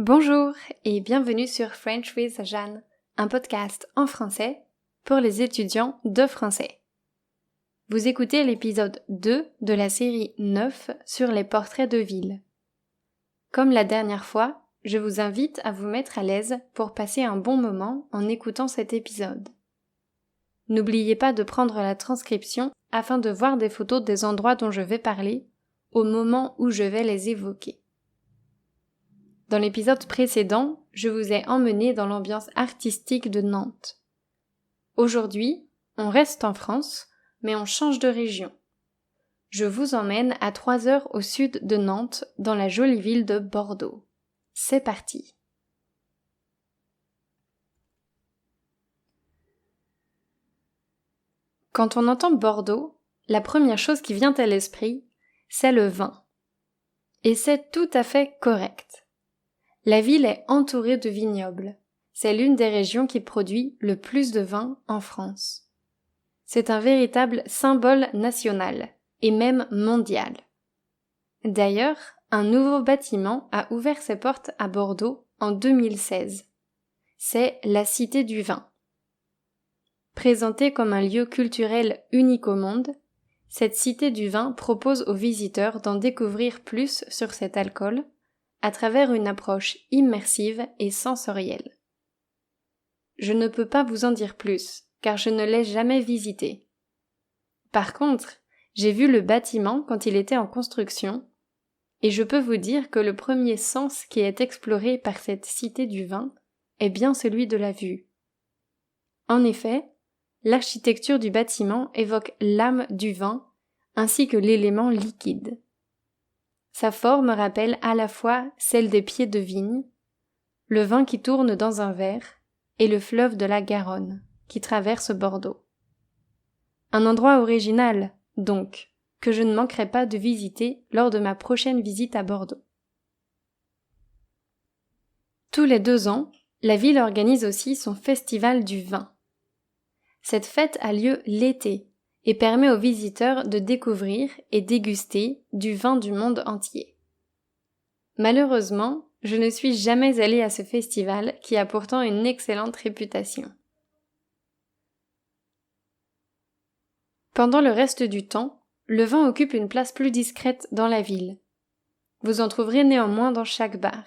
Bonjour et bienvenue sur French with Jeanne, un podcast en français pour les étudiants de français. Vous écoutez l'épisode 2 de la série 9 sur les portraits de ville. Comme la dernière fois, je vous invite à vous mettre à l'aise pour passer un bon moment en écoutant cet épisode. N'oubliez pas de prendre la transcription afin de voir des photos des endroits dont je vais parler au moment où je vais les évoquer. Dans l'épisode précédent, je vous ai emmené dans l'ambiance artistique de Nantes. Aujourd'hui, on reste en France, mais on change de région. Je vous emmène à 3 heures au sud de Nantes, dans la jolie ville de Bordeaux. C'est parti! Quand on entend Bordeaux, la première chose qui vient à l'esprit, c'est le vin. Et c'est tout à fait correct. La ville est entourée de vignobles. C'est l'une des régions qui produit le plus de vin en France. C'est un véritable symbole national, et même mondial. D'ailleurs, un nouveau bâtiment a ouvert ses portes à Bordeaux en 2016. C'est la Cité du Vin. Présentée comme un lieu culturel unique au monde, cette Cité du Vin propose aux visiteurs d'en découvrir plus sur cet alcool, à travers une approche immersive et sensorielle. Je ne peux pas vous en dire plus, car je ne l'ai jamais visité. Par contre, j'ai vu le bâtiment quand il était en construction, et je peux vous dire que le premier sens qui est exploré par cette cité du vin est bien celui de la vue. En effet, l'architecture du bâtiment évoque l'âme du vin, ainsi que l'élément liquide. Sa forme rappelle à la fois celle des pieds de vigne, le vin qui tourne dans un verre et le fleuve de la Garonne qui traverse Bordeaux. Un endroit original, donc, que je ne manquerai pas de visiter lors de ma prochaine visite à Bordeaux. Tous les 2 ans, la ville organise aussi son festival du vin. Cette fête a lieu l'été et permet aux visiteurs de découvrir et déguster du vin du monde entier. Malheureusement, je ne suis jamais allée à ce festival qui a pourtant une excellente réputation. Pendant le reste du temps, le vin occupe une place plus discrète dans la ville. Vous en trouverez néanmoins dans chaque bar.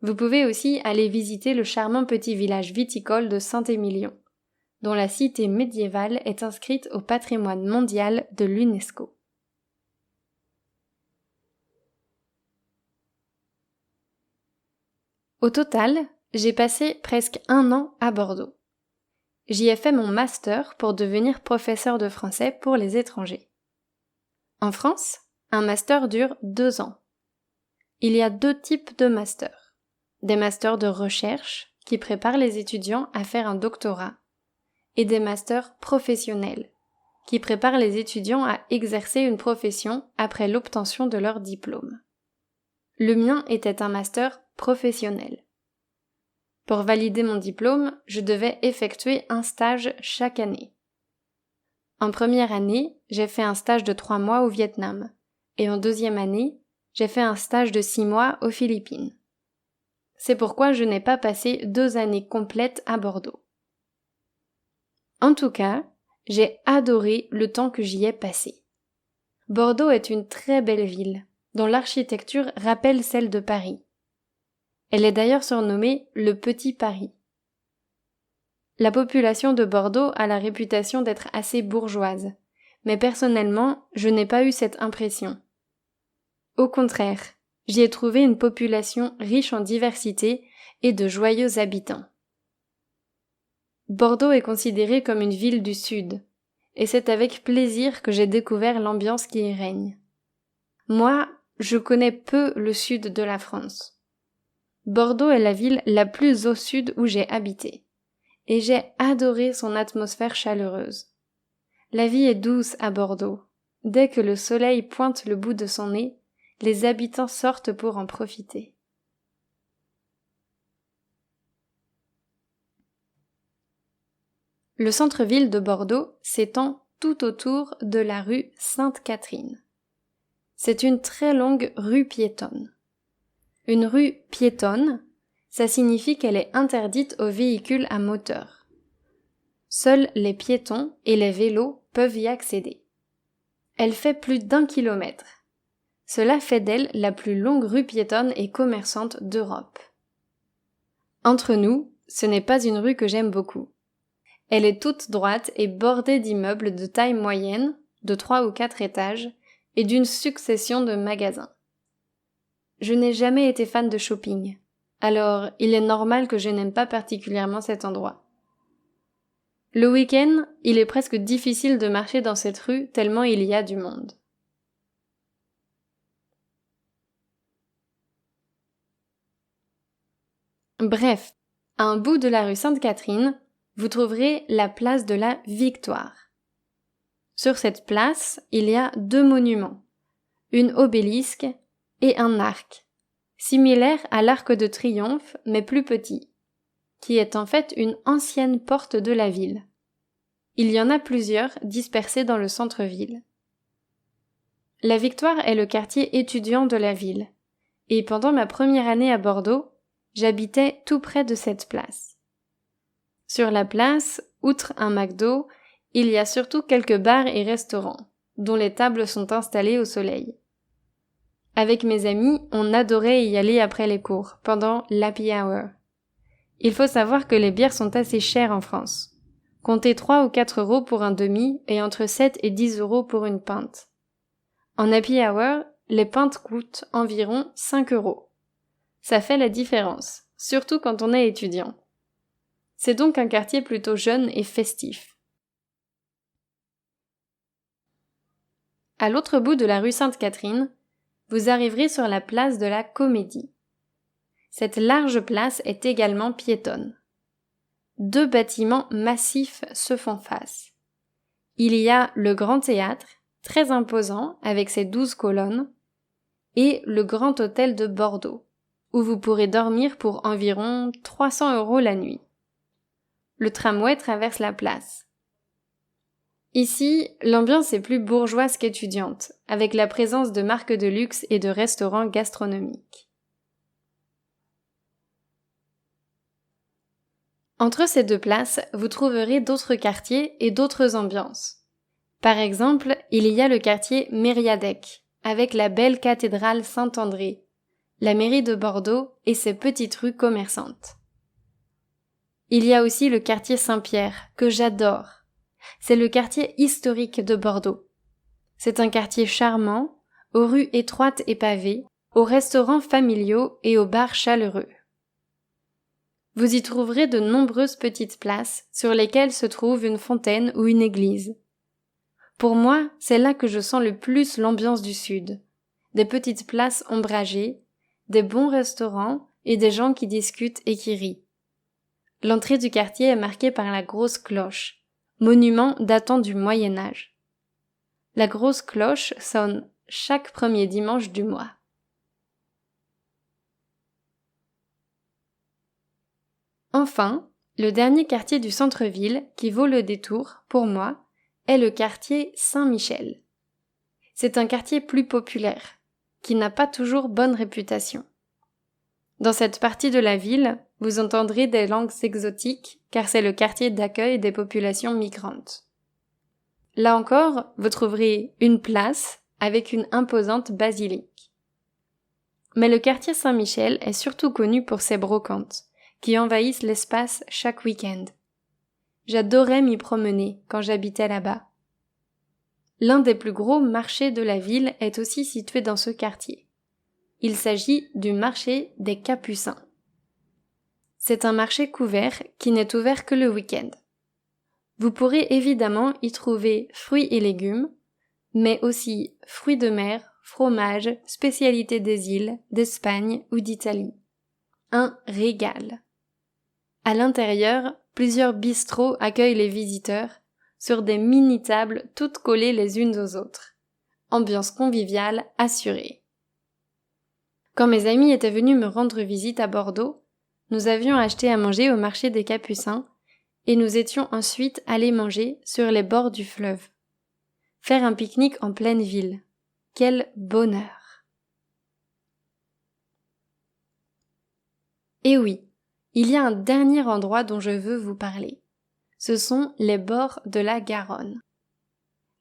Vous pouvez aussi aller visiter le charmant petit village viticole de Saint-Émilion, dont la cité médiévale est inscrite au patrimoine mondial de l'UNESCO. Au total, j'ai passé presque 1 an à Bordeaux. J'y ai fait mon master pour devenir professeur de français pour les étrangers. En France, un master dure 2 ans. Il y a 2 types de masters. Des masters de recherche qui préparent les étudiants à faire un doctorat et des masters professionnels qui préparent les étudiants à exercer une profession après l'obtention de leur diplôme. Le mien était un master professionnel. Pour valider mon diplôme, je devais effectuer un stage chaque année. En première année, j'ai fait un stage de 3 mois au Vietnam, et en 2e année, j'ai fait un stage de 6 mois aux Philippines. C'est pourquoi je n'ai pas passé 2 années complètes à Bordeaux. En tout cas, j'ai adoré le temps que j'y ai passé. Bordeaux est une très belle ville, dont l'architecture rappelle celle de Paris. Elle est d'ailleurs surnommée le Petit Paris. La population de Bordeaux a la réputation d'être assez bourgeoise, mais personnellement, je n'ai pas eu cette impression. Au contraire, j'y ai trouvé une population riche en diversité et de joyeux habitants. Bordeaux est considérée comme une ville du Sud, et c'est avec plaisir que j'ai découvert l'ambiance qui y règne. Moi, je connais peu le sud de la France. Bordeaux est la ville la plus au sud où j'ai habité, et j'ai adoré son atmosphère chaleureuse. La vie est douce à Bordeaux. Dès que le soleil pointe le bout de son nez, les habitants sortent pour en profiter. Le centre-ville de Bordeaux s'étend tout autour de la rue Sainte-Catherine. C'est une très longue rue piétonne. Une rue piétonne, ça signifie qu'elle est interdite aux véhicules à moteur. Seuls les piétons et les vélos peuvent y accéder. Elle fait plus d'1 kilomètre. Cela fait d'elle la plus longue rue piétonne et commerçante d'Europe. Entre nous, ce n'est pas une rue que j'aime beaucoup. Elle est toute droite et bordée d'immeubles de taille moyenne, de 3 ou 4 étages, et d'une succession de magasins. Je n'ai jamais été fan de shopping, alors il est normal que je n'aime pas particulièrement cet endroit. Le week-end, il est presque difficile de marcher dans cette rue tellement il y a du monde. Bref, à un bout de la rue Sainte-Catherine, vous trouverez la place de la Victoire. Sur cette place, il y a 2 monuments, une obélisque et un arc, similaire à l'Arc de Triomphe mais plus petit, qui est en fait une ancienne porte de la ville. Il y en a plusieurs dispersées dans le centre-ville. La Victoire est le quartier étudiant de la ville, et pendant ma première année à Bordeaux, j'habitais tout près de cette place. Sur la place, outre un McDo, il y a surtout quelques bars et restaurants, dont les tables sont installées au soleil. Avec mes amis, on adorait y aller après les cours, pendant l'happy hour. Il faut savoir que les bières sont assez chères en France. Comptez 3 ou 4 euros pour un demi et entre 7 et 10 euros pour une pinte. En happy hour, les pintes coûtent environ 5 euros. Ça fait la différence, surtout quand on est étudiant. C'est donc un quartier plutôt jeune et festif. À l'autre bout de la rue Sainte-Catherine, vous arriverez sur la place de la Comédie. Cette large place est également piétonne. 2 bâtiments massifs se font face. Il y a le Grand Théâtre, très imposant avec ses 12 colonnes, et le Grand Hôtel de Bordeaux, où vous pourrez dormir pour environ 300 euros la nuit. Le tramway traverse la place. Ici, l'ambiance est plus bourgeoise qu'étudiante, avec la présence de marques de luxe et de restaurants gastronomiques. Entre ces 2 places, vous trouverez d'autres quartiers et d'autres ambiances. Par exemple, il y a le quartier Mériadec, avec la belle cathédrale Saint-André, la mairie de Bordeaux et ses petites rues commerçantes. Il y a aussi le quartier Saint-Pierre, que j'adore. C'est le quartier historique de Bordeaux. C'est un quartier charmant, aux rues étroites et pavées, aux restaurants familiaux et aux bars chaleureux. Vous y trouverez de nombreuses petites places sur lesquelles se trouve une fontaine ou une église. Pour moi, c'est là que je sens le plus l'ambiance du Sud. Des petites places ombragées, des bons restaurants et des gens qui discutent et qui rient. L'entrée du quartier est marquée par la grosse cloche, monument datant du Moyen Âge. La grosse cloche sonne chaque premier dimanche du mois. Enfin, le dernier quartier du centre-ville qui vaut le détour, pour moi, est le quartier Saint-Michel. C'est un quartier plus populaire, qui n'a pas toujours bonne réputation. Dans cette partie de la ville, vous entendrez des langues exotiques, car c'est le quartier d'accueil des populations migrantes. Là encore, vous trouverez une place avec une imposante basilique. Mais le quartier Saint-Michel est surtout connu pour ses brocantes, qui envahissent l'espace chaque week-end. J'adorais m'y promener quand j'habitais là-bas. L'un des plus gros marchés de la ville est aussi situé dans ce quartier. Il s'agit du marché des Capucins. C'est un marché couvert qui n'est ouvert que le week-end. Vous pourrez évidemment y trouver fruits et légumes, mais aussi fruits de mer, fromages, spécialités des îles, d'Espagne ou d'Italie. Un régal. À l'intérieur, plusieurs bistrots accueillent les visiteurs sur des mini-tables toutes collées les unes aux autres. Ambiance conviviale assurée. Quand mes amis étaient venus me rendre visite à Bordeaux, nous avions acheté à manger au marché des Capucins et nous étions ensuite allés manger sur les bords du fleuve. Faire un pique-nique en pleine ville. Quel bonheur! Et oui, il y a un dernier endroit dont je veux vous parler. Ce sont les bords de la Garonne.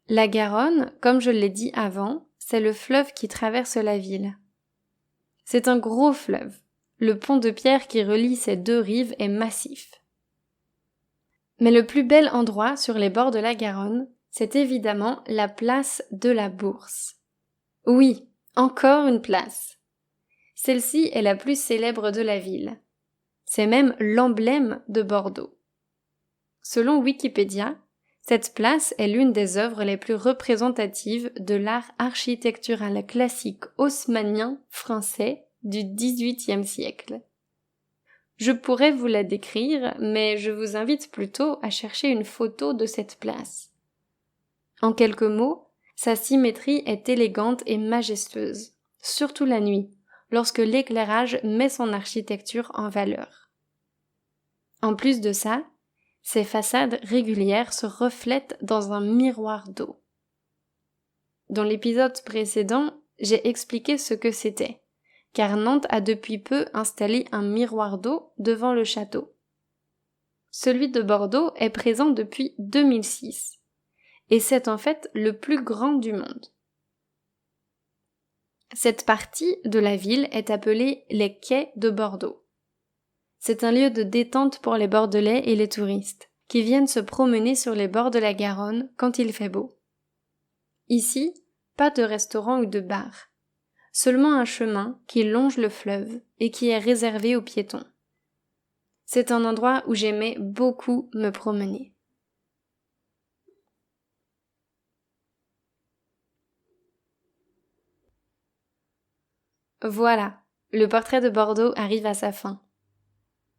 La Garonne, comme je l'ai dit avant, c'est le fleuve qui traverse la ville. C'est un gros fleuve. Le pont de pierre qui relie ces deux rives est massif. Mais le plus bel endroit sur les bords de la Garonne, c'est évidemment la place de la Bourse. Oui, encore une place. Celle-ci est la plus célèbre de la ville. C'est même l'emblème de Bordeaux. Selon Wikipédia, cette place est l'une des œuvres les plus représentatives de l'art architectural classique haussmannien français du XVIIIe siècle. Je pourrais vous la décrire, mais je vous invite plutôt à chercher une photo de cette place. En quelques mots, sa symétrie est élégante et majestueuse, surtout la nuit, lorsque l'éclairage met son architecture en valeur. En plus de ça, ses façades régulières se reflètent dans un miroir d'eau. Dans l'épisode précédent, j'ai expliqué ce que c'était, car Nantes a depuis peu installé un miroir d'eau devant le château. Celui de Bordeaux est présent depuis 2006, et c'est en fait le plus grand du monde. Cette partie de la ville est appelée les quais de Bordeaux. C'est un lieu de détente pour les Bordelais et les touristes, qui viennent se promener sur les bords de la Garonne quand il fait beau. Ici, pas de restaurant ou de bar, seulement un chemin qui longe le fleuve et qui est réservé aux piétons. C'est un endroit où j'aimais beaucoup me promener. Voilà, le portrait de Bordeaux arrive à sa fin.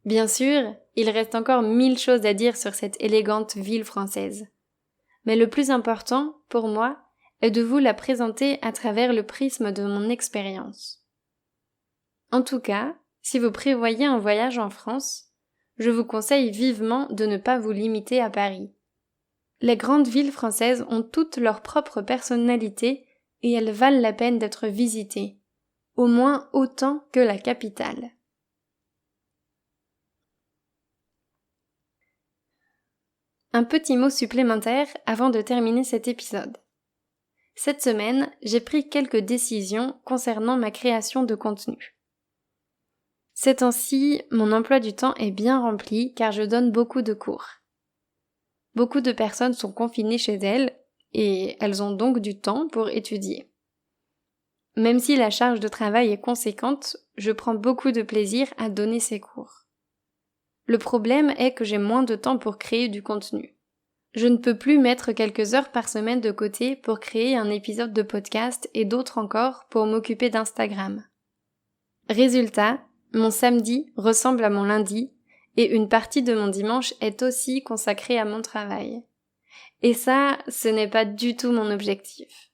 Bien sûr, il reste encore 1000 choses à dire sur cette élégante ville française. Mais le plus important, pour moi, est de vous la présenter à travers le prisme de mon expérience. En tout cas, si vous prévoyez un voyage en France, je vous conseille vivement de ne pas vous limiter à Paris. Les grandes villes françaises ont toutes leur propre personnalité et elles valent la peine d'être visitées, au moins autant que la capitale. Un petit mot supplémentaire avant de terminer cet épisode. Cette semaine, j'ai pris quelques décisions concernant ma création de contenu. Ces temps-ci, mon emploi du temps est bien rempli car je donne beaucoup de cours. Beaucoup de personnes sont confinées chez elles et elles ont donc du temps pour étudier. Même si la charge de travail est conséquente, je prends beaucoup de plaisir à donner ces cours. Le problème est que j'ai moins de temps pour créer du contenu. Je ne peux plus mettre quelques heures par semaine de côté pour créer un épisode de podcast et d'autres encore pour m'occuper d'Instagram. Résultat, mon samedi ressemble à mon lundi et une partie de mon dimanche est aussi consacrée à mon travail. Et ça, ce n'est pas du tout mon objectif.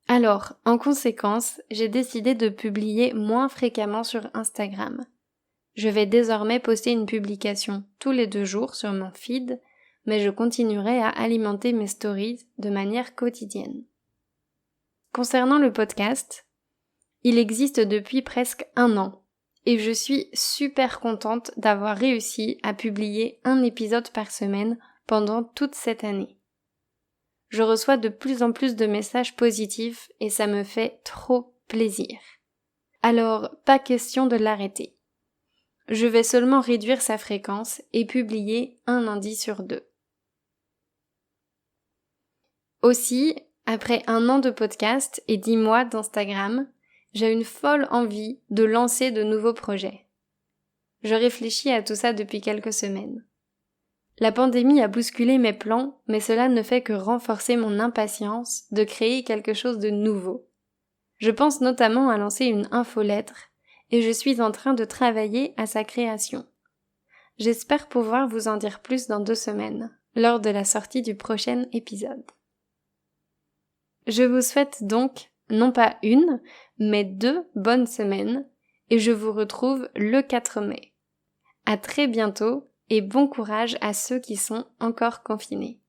Alors, en conséquence, j'ai décidé de publier moins fréquemment sur Instagram. Je vais désormais poster une publication tous les 2 jours sur mon feed, mais je continuerai à alimenter mes stories de manière quotidienne. Concernant le podcast, il existe depuis presque 1 an, et je suis super contente d'avoir réussi à publier un épisode par semaine pendant toute cette année. Je reçois de plus en plus de messages positifs et ça me fait trop plaisir. Alors, pas question de l'arrêter. Je vais seulement réduire sa fréquence et publier un lundi sur 2. Aussi, après 1 an de podcast et 10 mois d'Instagram, j'ai une folle envie de lancer de nouveaux projets. Je réfléchis à tout ça depuis quelques semaines. La pandémie a bousculé mes plans, mais cela ne fait que renforcer mon impatience de créer quelque chose de nouveau. Je pense notamment à lancer une infolettre et je suis en train de travailler à sa création. J'espère pouvoir vous en dire plus dans 2 semaines, lors de la sortie du prochain épisode. Je vous souhaite donc, non pas 1, mais 2 bonnes semaines, et je vous retrouve le 4 mai. À très bientôt, et bon courage à ceux qui sont encore confinés.